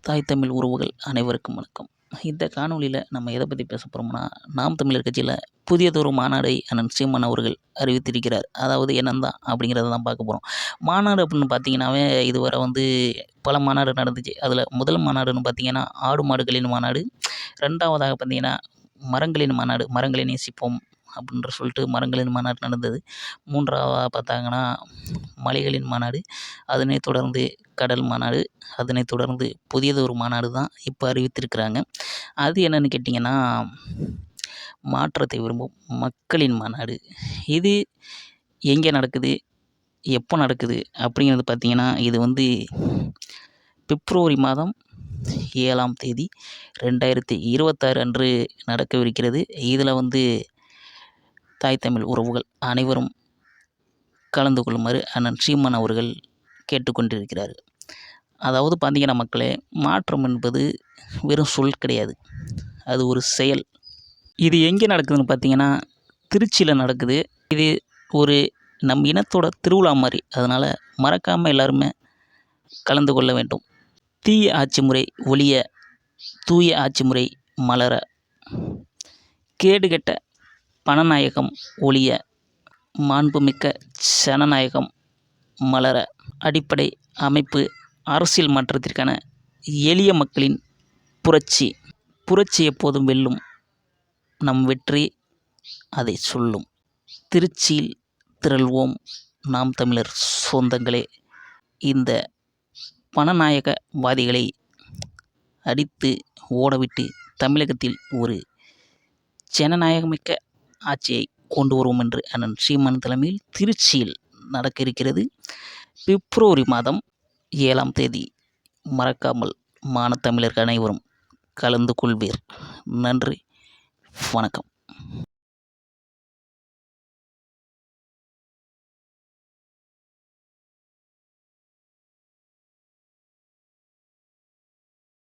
தாய் தமிழ் உறவுகள் அனைவருக்கும் வணக்கம். இந்த காணொளியில் நம்ம எதை பற்றி பேச போகிறோம்னா, நாம் தமிழர் கட்சியில் புதியதொரு மாநாடை அண்ணன் சீமான் அவர்கள் அறிவித்திருக்கிறார். அதாவது என்னந்தான் அப்படிங்கிறத தான் பார்க்க போகிறோம். மாநாடு அப்படின்னு பார்த்தீங்கன்னாவே இதுவரை பல மாநாடு நடந்துச்சு. அதில் முதல் மாநாடுன்னு பார்த்தீங்கன்னா ஆடு மாடுகளின் மாநாடு, ரெண்டாவதாக பார்த்தீங்கன்னா மரங்களின் மாநாடு, மரங்களை நேசிப்போம் அப்படின்ற சொல்லிட்டு மரங்களின் மாநாடு நடந்தது. மூன்றாவதாக பார்த்தாங்கன்னா மலைகளின் மாநாடு, அதனைத் தொடர்ந்து கடல் மாநாடு, அதனைத் தொடர்ந்து புதியதொரு மாநாடு தான் இப்போ அறிவித்திருக்கிறாங்க. அது என்னன்னு கேட்டிங்கன்னா, மாற்றத்தை விரும்பும் மக்களின் மாநாடு. இது எங்கே நடக்குது, எப்போ நடக்குது அப்படிங்கிறது பார்த்தீங்கன்னா, இது பிப்ரவரி மாதம் 7ஆம் தேதி 2026 அன்று நடக்கவிருக்கிறது. இதில் தாய் தமிழ் உறவுகள் அனைவரும் கலந்து கொள்ளுமாறு அண்ணன் சீமான் அவர்கள் கேட்டுக்கொண்டிருக்கிறார். அதாவது பார்த்தீங்கன்னா மக்களே, மாற்றம் என்பது வெறும் சொல் கிடையாது, அது ஒரு செயல். இது எங்கே நடக்குதுன்னு பார்த்தீங்கன்னா திருச்சியில் நடக்குது. இது ஒரு நம் இனத்தோட திருவிழா மாதிரி. அதனால் மறக்காமல் எல்லாருமே கலந்து கொள்ள வேண்டும். தீய ஆட்சி முறை ஒழிய, தூய ஆட்சி முறை மலர, கேடுகெட்ட பணநாயகம் ஒழிய, மாண்புமிக்க ஜனநாயகம் மலர, அடிப்படை அமைப்பு அரசியல் மாற்றத்திற்கான எளிய மக்களின் புரட்சி. புரட்சி எப்போதும் வெல்லும், நம் வெற்றி அதை சொல்லும். திருச்சியில் திரள்வோம் நாம் தமிழர் சொந்தங்களே. இந்த பணநாயகவாதிகளை அடித்து ஓடவிட்டு தமிழகத்தில் ஒரு ஜனநாயகமிக்க ஆட்சியை கொண்டு வருவோம் என்று அண்ணன் சீமான் தலைமையில் திருச்சியில் நடக்க இருக்கிறது. பிப்ரவரி மாதம் 7ஆம் தேதி. மறக்காமல் மானத்தமிழர்கள் அனைவரும் கலந்து கொள்வீர். நன்றி, வணக்கம்.